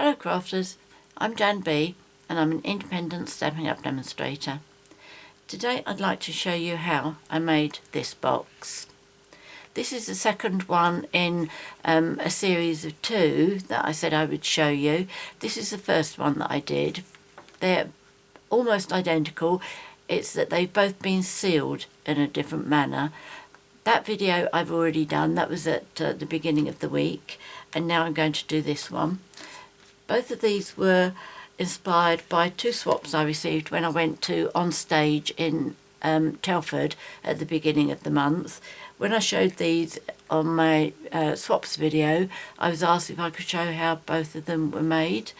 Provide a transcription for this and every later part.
Hello crafters, I'm JanB and I'm an independent Stampin' Up demonstrator. Today I'd like to show you how I made this box. This is the second one in a series of 2 that I said I would show you. This is the first one that I did. They're almost identical, it's that they've both been sealed in a different manner. That video I've already done, that was at the beginning of the week, and now I'm going to do this one. Both of these were inspired by 2 swaps I received when I went to On Stage in Telford at the beginning of the month. When I showed these on my swaps video, I was asked if I could show how both of them were made.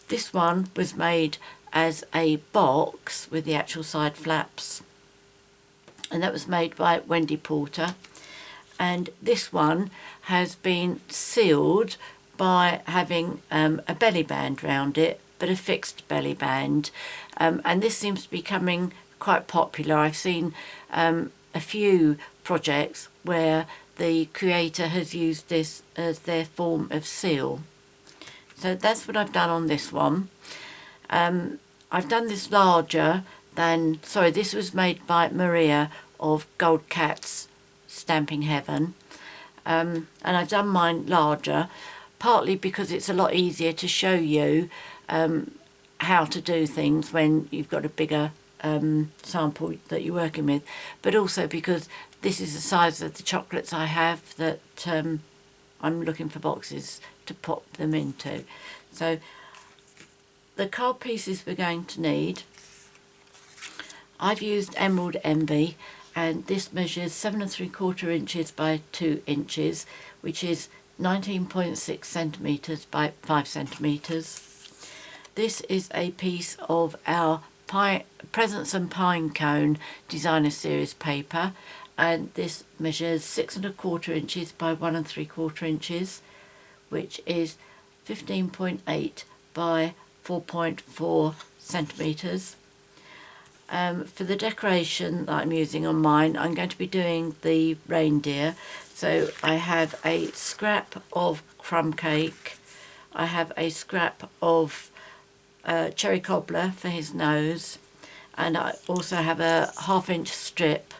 This one was made as a box with the actual side flaps, and that was made by Wendy Porter. And this one has been sealed by having a belly band round it, but a fixed belly band, and this seems to be becoming quite popular. I've seen a few projects where the creator has used this as their form of seal. So that's what I've done on this one. I've done this larger than, sorry, this was made by Maria of Gold Cat's Stamping Heaven, and I've done mine larger, partly because it's a lot easier to show you how to do things when you've got a bigger sample that you're working with, but also because this is the size of the chocolates I have that I'm looking for boxes to pop them into. So the card pieces we're going to need, I've used Emerald Envy, and this measures 7 3/4 inches by 2 inches, which is 19.6 centimetres by 5 centimetres. This is a piece of our Presents and Pinecone Designer Series paper, and this measures 6 1/4 inches by 1 3/4 inches, which is 15.8 by 4.4 centimetres. For the decoration that I'm using on mine, I'm going to be doing the reindeer. So I have a scrap of crumb cake, I have a scrap of cherry cobbler for his nose, and I also have a 1/2 inch strip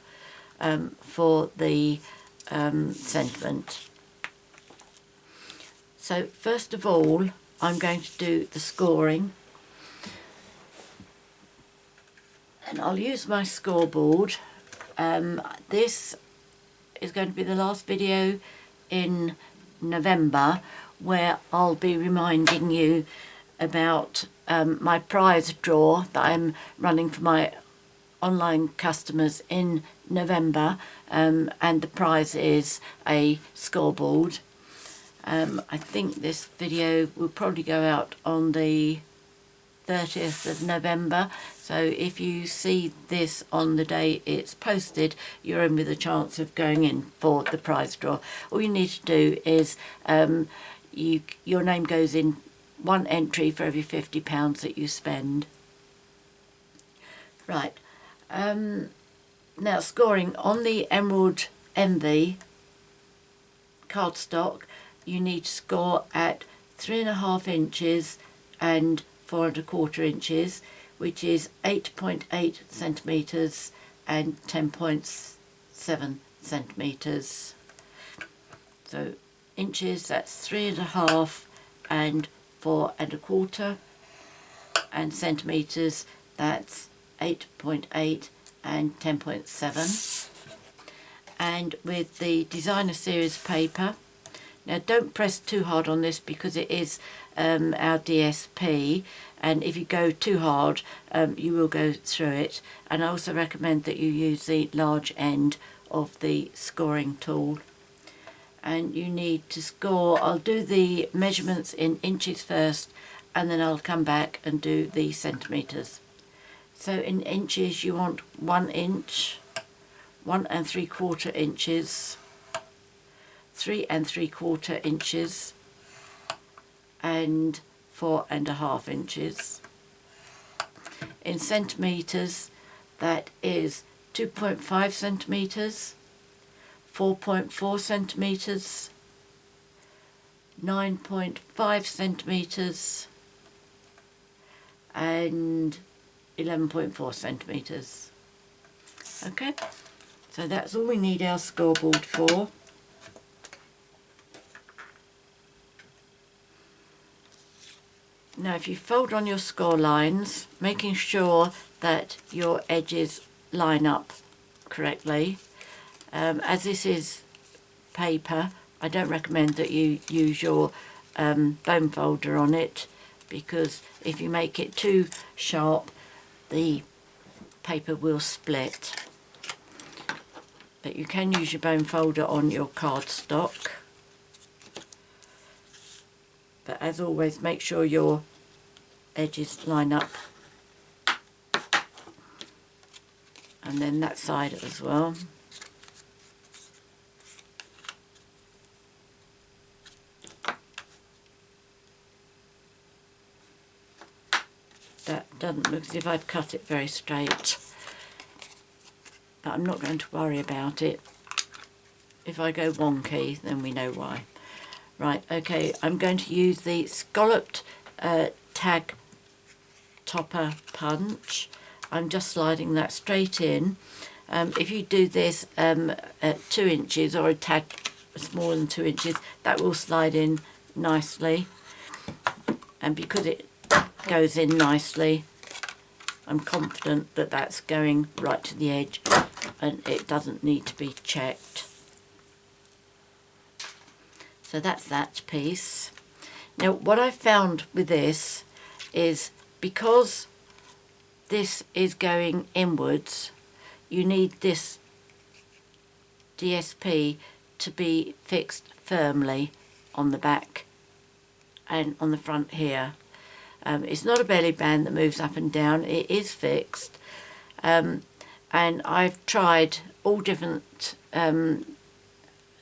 for the sentiment. So first of all, I'm going to do the scoring, and I'll use my scoreboard. This is going to be the last video in November where I'll be reminding you about my prize draw that I'm running for my online customers in November, and the prize is a scoreboard. I think this video will probably go out on the 30th of November, so if you see this on the day it's posted, you're in with a chance of going in for the prize draw. All you need to do is your name goes in one entry for every £50 that you spend. Right, now scoring on the Emerald Envy cardstock, you need to score at 3 1/2 inches and 4 1/4 inches, which is 8.8 centimetres and 10.7 centimetres. So inches, that's 3 1/2 and 4 1/4, and centimetres, that's 8.8 and 10.7. And with the Designer Series paper, now don't press too hard on this because it is our DSP, and if you go too hard you will go through it, and I also recommend that you use the large end of the scoring tool. And you need to score, I'll do the measurements in inches first and then I'll come back and do the centimetres. So in inches you want 1 inch, 1 3/4 inches, 3 3/4 inches, and 4 1/2 inches. In centimetres, that is 2.5 centimetres, 4.4 centimetres, 9.5 centimetres, and 11.4 centimetres. Okay, so that's all we need our scoreboard for. Now if you fold on your score lines, making sure that your edges line up correctly. As this is paper, I don't recommend that you use your bone folder on it, because if you make it too sharp, the paper will split. But you can use your bone folder on your cardstock. But as always, make sure your edges line up. And then that side as well. That doesn't look as if I've cut it very straight, but I'm not going to worry about it. If I go wonky, then we know why. Right, okay, I'm going to use the Scalloped tag topper punch. I'm just sliding that straight in. If you do this at 2 inches or a tad smaller than 2 inches, that will slide in nicely. And because it goes in nicely, I'm confident that that's going right to the edge and it doesn't need to be checked. So that's that piece. Now what I found with this is, because this is going inwards, you need this DSP to be fixed firmly on the back and on the front here. It's not a belly band that moves up and down, it is fixed. And I've tried all different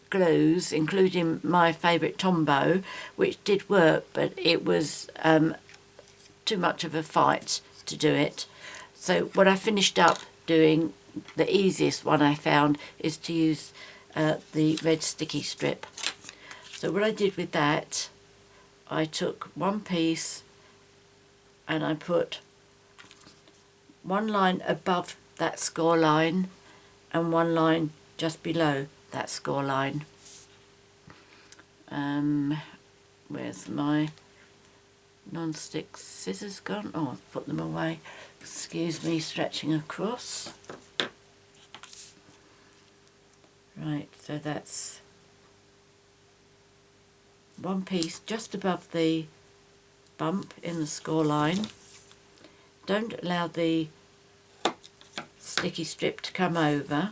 glues, including my favourite Tombow, which did work, but it was too much of a fight to do it. So what I finished up doing, the easiest one I found, is to use the red sticky strip. So what I did with that, I took one piece and I put one line above that score line and one line just below that score line. Where's my non-stick scissors gone? Oh, I've put them away. Excuse me stretching across. Right, so that's one piece just above the bump in the score line. Don't allow the sticky strip to come over.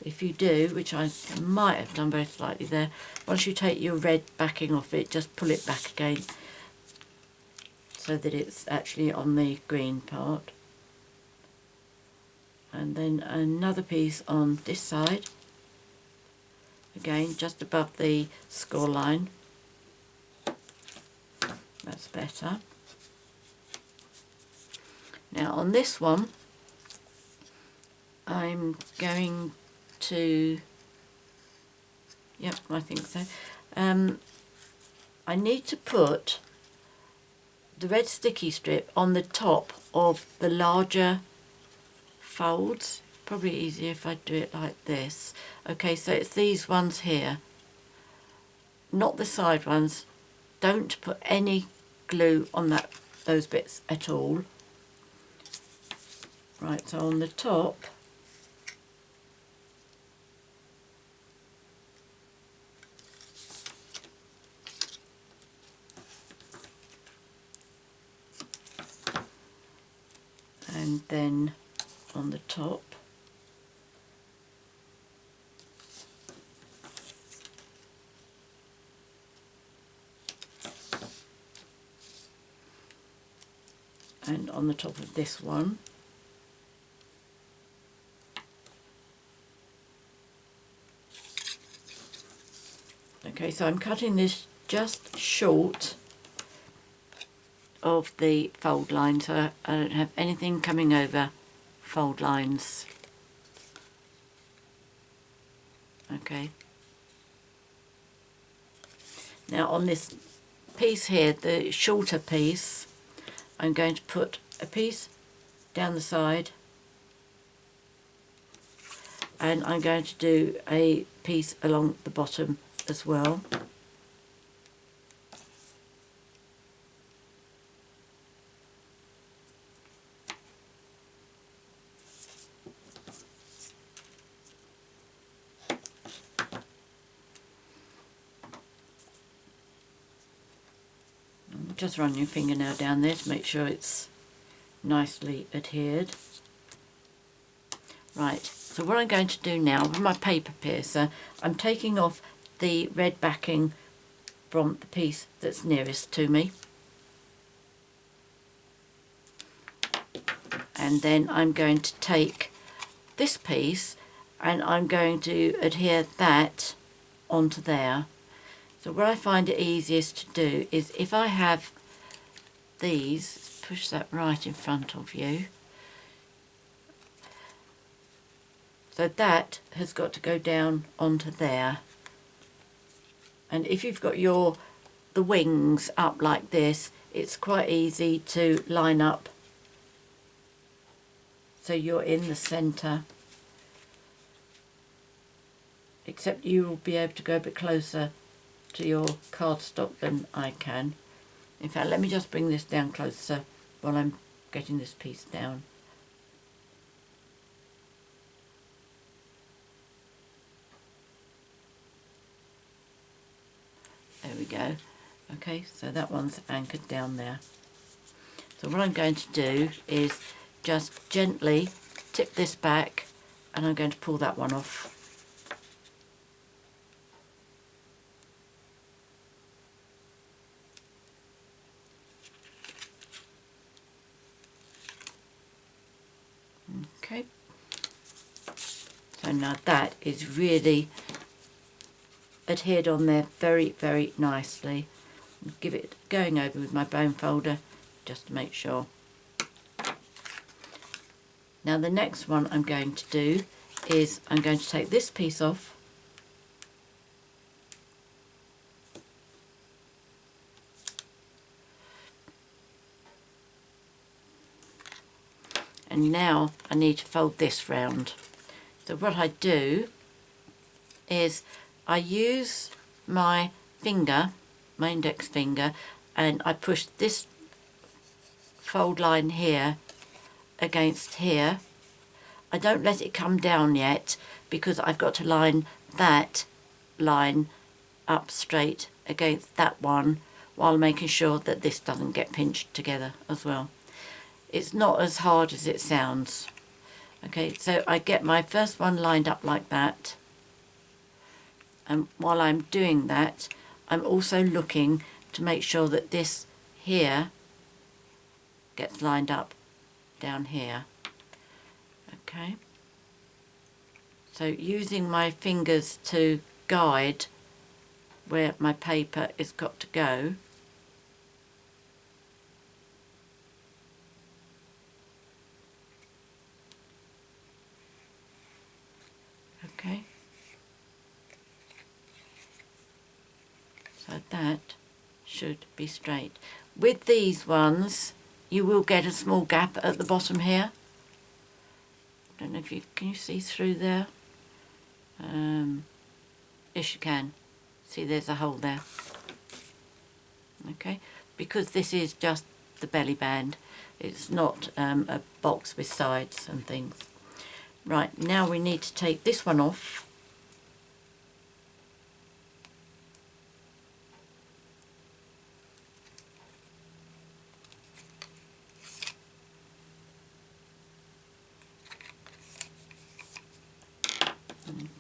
If you do, which I might have done very slightly there, once you take your red backing off it, just pull it back again so that it's actually on the green part. And then another piece on this side, again just above the score line. That's better. Now on this one, I'm going to, yep, I think so. I need to put the red sticky strip on the top of the larger folds. Probably easier if I do it like this. Okay, so it's these ones here, not the side ones. Don't put any glue on those bits at all. Right, so on the top, and then on the top, and on the top of this one. Okay, so I'm cutting this just short of the fold line, so I don't have anything coming over fold lines. Okay. Now on this piece here, the shorter piece, I'm going to put a piece down the side, and I'm going to do a piece along the bottom as well. Just run your fingernail down there to make sure it's nicely adhered. Right, so what I'm going to do now with my paper piercer, I'm taking off the red backing from the piece that's nearest to me. And then I'm going to take this piece and I'm going to adhere that onto there. So what I find it easiest to do is if I have these, push that right in front of you. So that has got to go down onto there. And if you've got the wings up like this, it's quite easy to line up so you're in the centre. Except you will be able to go a bit closer to your cardstock than I can. In fact, let me just bring this down closer while I'm getting this piece down. There we go. Okay, so that one's anchored down there. So what I'm going to do is just gently tip this back and I'm going to pull that one off. Okay, so now that is really adhered on there very, very nicely. Give it going over with my bone folder just to make sure. Now the next one I'm going to do is I'm going to take this piece off and now I need to fold this round. So what I do is I use my finger, my index finger, and I push this fold line here against here. I don't let it come down yet because I've got to line that line up straight against that one while making sure that this doesn't get pinched together as well. It's not as hard as it sounds. Okay, so I get my first one lined up like that, and while I'm doing that I'm also looking to make sure that this here gets lined up down here. Okay, so using my fingers to guide where my paper is got to go. Okay, so that should be straight. With these ones you will get a small gap at the bottom here. I don't know if can you see through there? Yes, you can. See, there's a hole there. Okay, because this is just the belly band, it's not a box with sides and things. Right, now we need to take this one off.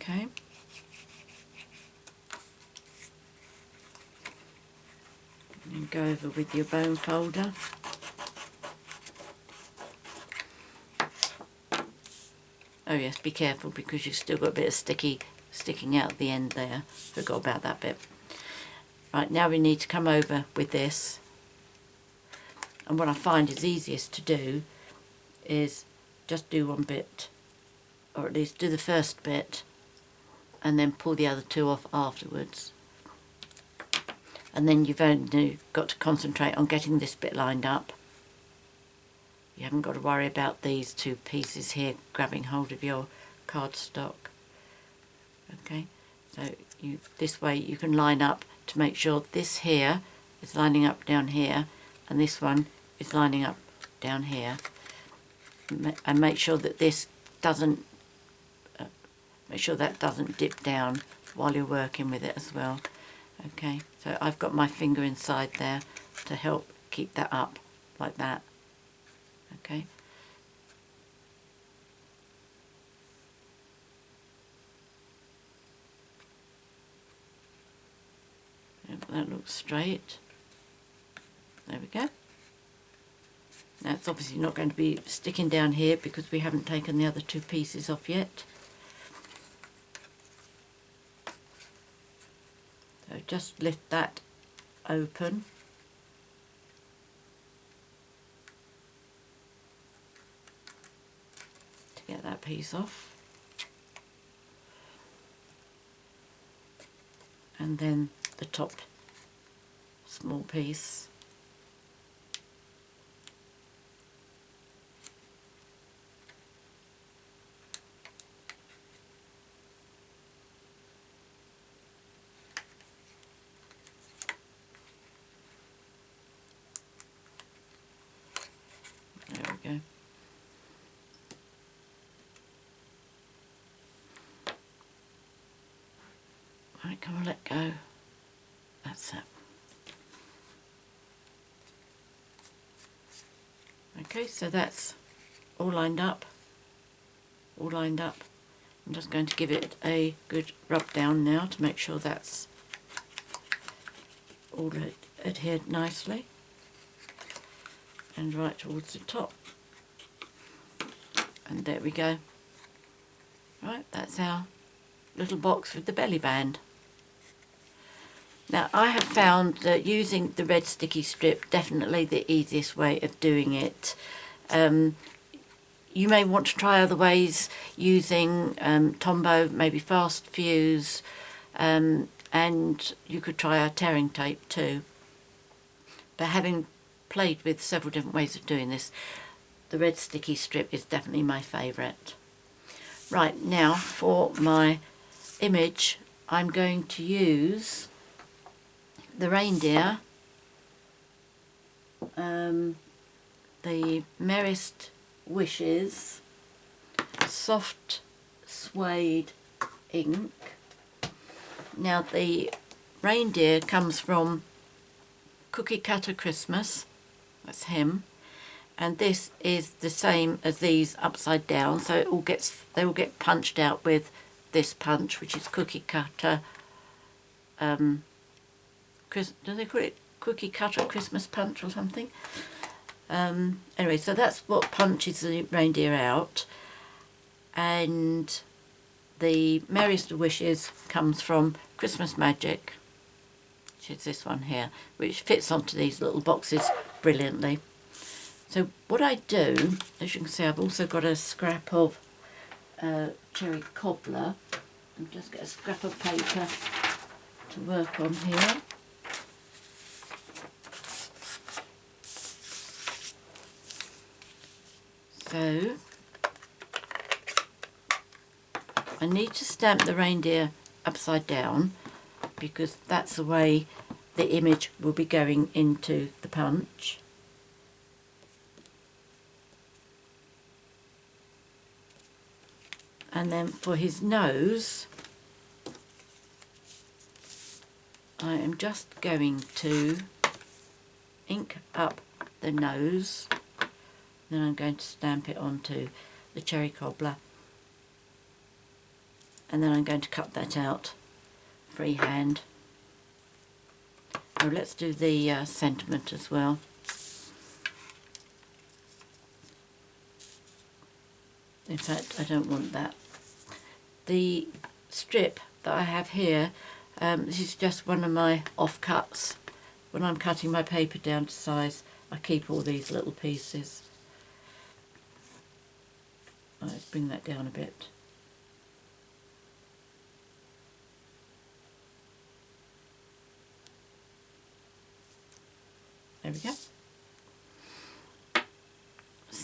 Okay. And go over with your bone folder. Oh yes, be careful because you've still got a bit of sticking out at the end there. Forgot about that bit. Right, now we need to come over with this. And what I find is easiest to do is just do one bit, or at least do the first bit, and then pull the other two off afterwards. And then you've only got to concentrate on getting this bit lined up. you haven't got to worry about these two pieces here grabbing hold of your cardstock. Okay, so this way you can line up to make sure this here is lining up down here and this one is lining up down here, and make sure that this doesn't make sure that doesn't dip down while you're working with it as well. Okay, so I've got my finger inside there to help keep that up like that. Okay, that looks straight. There we go. Now it's obviously not going to be sticking down here because we haven't taken the other two pieces off yet. So just lift that open. To get that piece off. And then the top small piece. There we go. Right, come on, let go. That's it. Okay, so that's all lined up. All lined up. I'm just going to give it a good rub down now to make sure that's all adhered nicely. And right towards the top. And there we go. Right, that's our little box with the belly band. Now I have found that using the red sticky strip definitely the easiest way of doing it. You may want to try other ways using Tombow, maybe fast fuse, and you could try our tearing tape too. But having played with several different ways of doing this, the red sticky strip is definitely my favourite. Right, now for my image I'm going to use the reindeer, the Merriest Wishes soft suede ink. Now the reindeer comes from Cookie Cutter Christmas, that's him, and this is the same as these upside down, so it all gets, they all get punched out with this punch, which is Cookie Cutter. Do they call it Cookie Cutter Christmas punch or something? Anyway, so that's what punches the reindeer out, and the Merriest of Wishes comes from Christmas Magic, which is this one here, which fits onto these little boxes brilliantly. So what I do, as you can see, I've also got a scrap of cherry cobbler, and just get a scrap of paper to work on here. So I need to stamp the reindeer upside down because that's the way the image will be going into the punch. And then for his nose, I am just going to ink up the nose. Then I'm going to stamp it onto the cherry cobbler, and then I'm going to cut that out freehand. Oh, let's do the sentiment as well. In fact, I don't want that. The strip that I have here, this is just one of my offcuts. When I'm cutting my paper down to size, I keep all these little pieces. Let's bring that down a bit. There we go.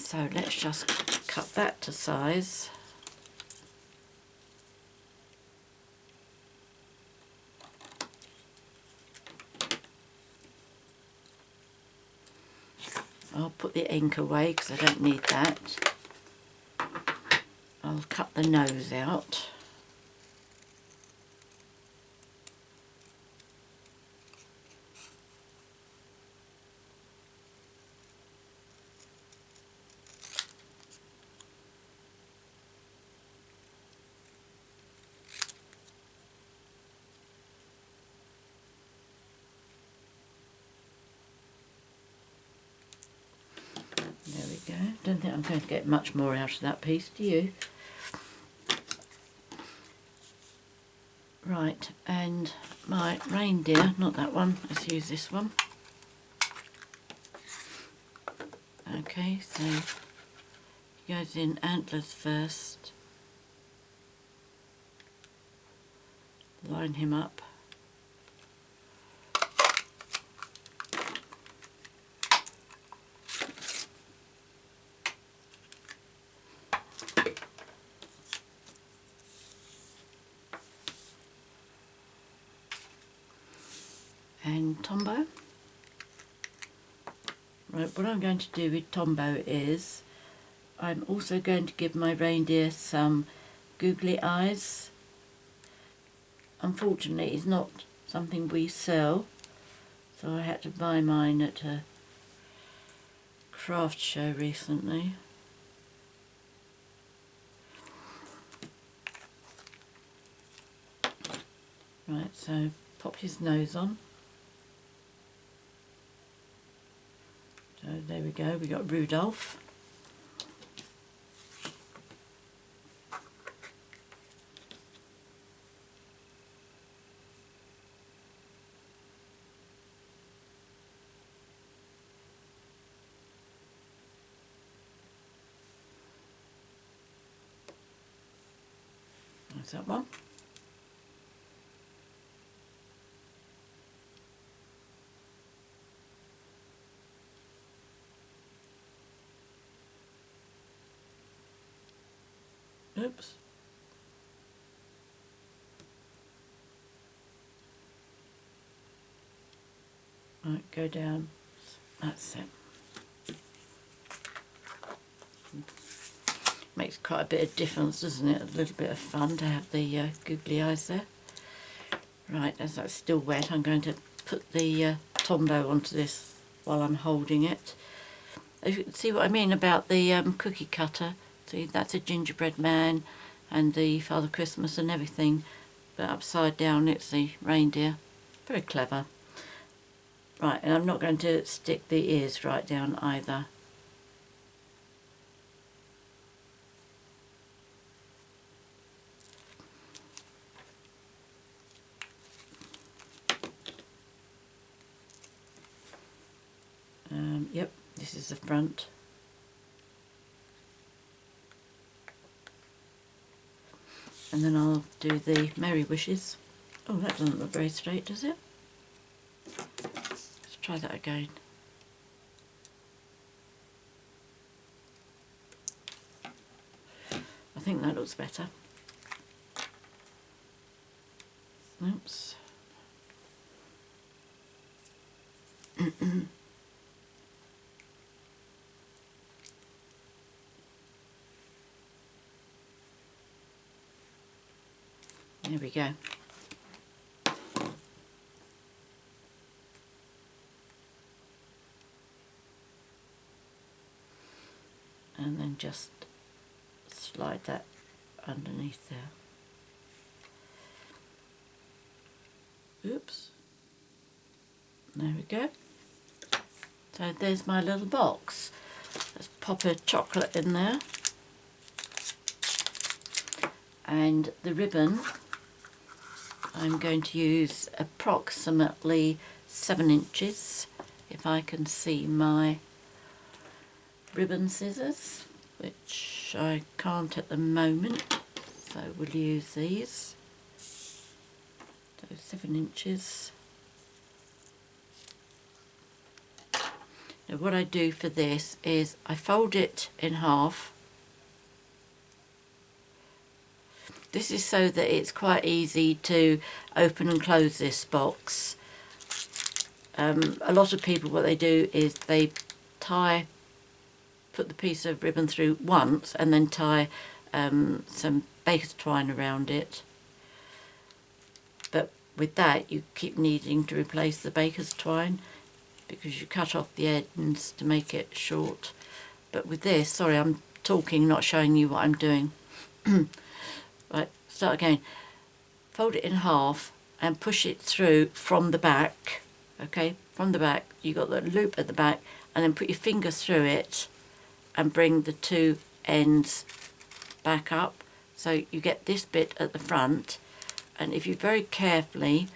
So let's just cut that to size. I'll put the ink away because I don't need that. I'll cut the nose out. There we go. Don't think I'm going to get much more out of that piece, do you? Right, and my reindeer, not that one, let's use this one. Okay, so he goes in antlers first. Line him up. And Tombow. Right, what I'm going to do with Tombow is I'm also going to give my reindeer some googly eyes. Unfortunately, it's not something we sell, so I had to buy mine at a craft show recently. Right, so pop his nose on. So there we go, we got Rudolph. There's that one. Oops. Right, go down. That's it. Makes quite a bit of difference, doesn't it? A little bit of fun to have the googly eyes there. Right, as that's still wet, I'm going to put the Tombow onto this while I'm holding it. As you can see what I mean about the cookie cutter. See, that's a gingerbread man and the Father Christmas and everything, but upside down it's the reindeer. Very clever. Right, and I'm not going to stick the ears right down either. Yep, this is the front. And then I'll do the Merry Wishes. Oh, that doesn't look very straight, does it? Let's try that again. I think that looks better. Oops. There we go. And then just slide that underneath there. Oops. There we go. So there's my little box. Let's pop a chocolate in there. And the ribbon, I'm going to use approximately 7 inches, if I can see my ribbon scissors, which I can't at the moment, so we'll use these. So 7 inches. Now what I do for this is I fold it in half. This is so that it's quite easy to open and close this box. A lot of people, what they do is they put the piece of ribbon through once and then tie some baker's twine around it. But with that you keep needing to replace the baker's twine because you cut off the ends to make it short. But with this, sorry, I'm talking, not showing you what I'm doing. Right, start again. Fold it in half and push it through from the back. Okay, from the back, you got the loop at the back, and then put your finger through it and bring the two ends back up. So you get this bit at the front, and if you very carefully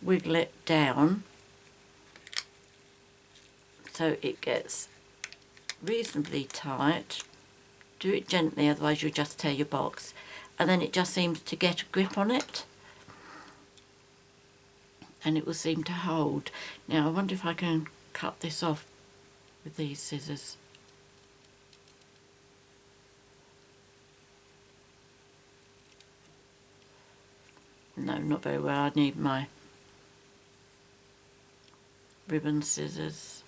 wiggle it down so it gets reasonably tight, do it gently, otherwise you'll just tear your box. And then it just seems to get a grip on it, and it will seem to hold. Now I wonder if I can cut this off with these scissors. No, not very well. I need my ribbon scissors.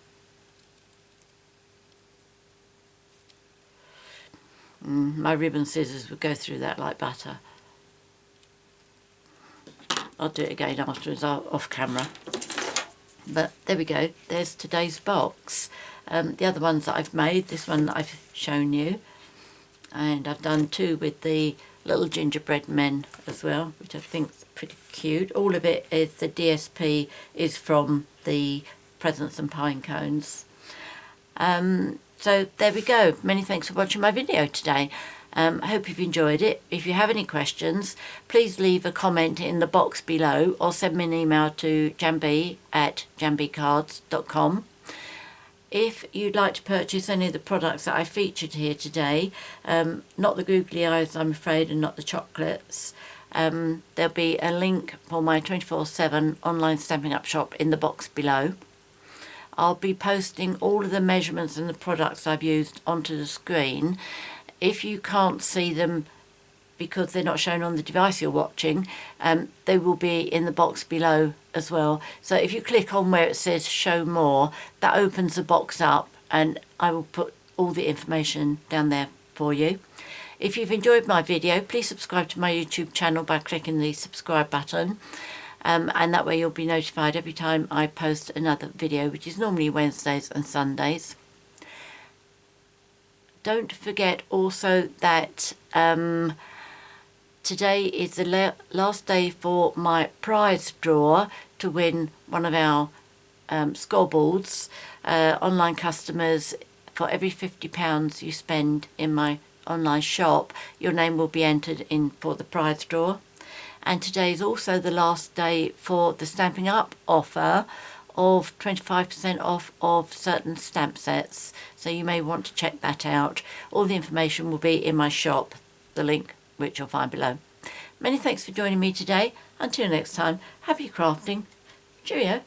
My ribbon scissors would go through that like butter. I'll do it again afterwards, off camera. But there we go, there's today's box. The other ones that I've made, this one that I've shown you, and I've done two with the little gingerbread men as well, which I think is pretty cute. All of it is, the DSP is from the Presents and Pinecones. So there we go. Many thanks for watching my video today. I hope you've enjoyed it. If you have any questions, please leave a comment in the box below or send me an email to JanB at janbcards.com. If you'd like to purchase any of the products that I featured here today, not the googly eyes I'm afraid, and not the chocolates, there'll be a link for my 24/7 online Stampin' Up shop in the box below. I'll be posting all of the measurements and the products I've used onto the screen. If you can't see them because they're not shown on the device you're watching, they will be in the box below as well. So if you click on where it says show more, that opens the box up and I will put all the information down there for you. If you've enjoyed my video, please subscribe to my YouTube channel by clicking the subscribe button. And that way you'll be notified every time I post another video, which is normally Wednesdays and Sundays. Don't forget also that today is the last day for my prize draw to win one of our scoreboards. Online customers, for every £50 you spend in my online shop, your name will be entered in for the prize draw. And today is also the last day for the Stampin' Up offer of 25% off of certain stamp sets, so you may want to check that out. All the information will be in my shop, the link which you'll find below. Many thanks for joining me today. Until next time, happy crafting. Cheerio.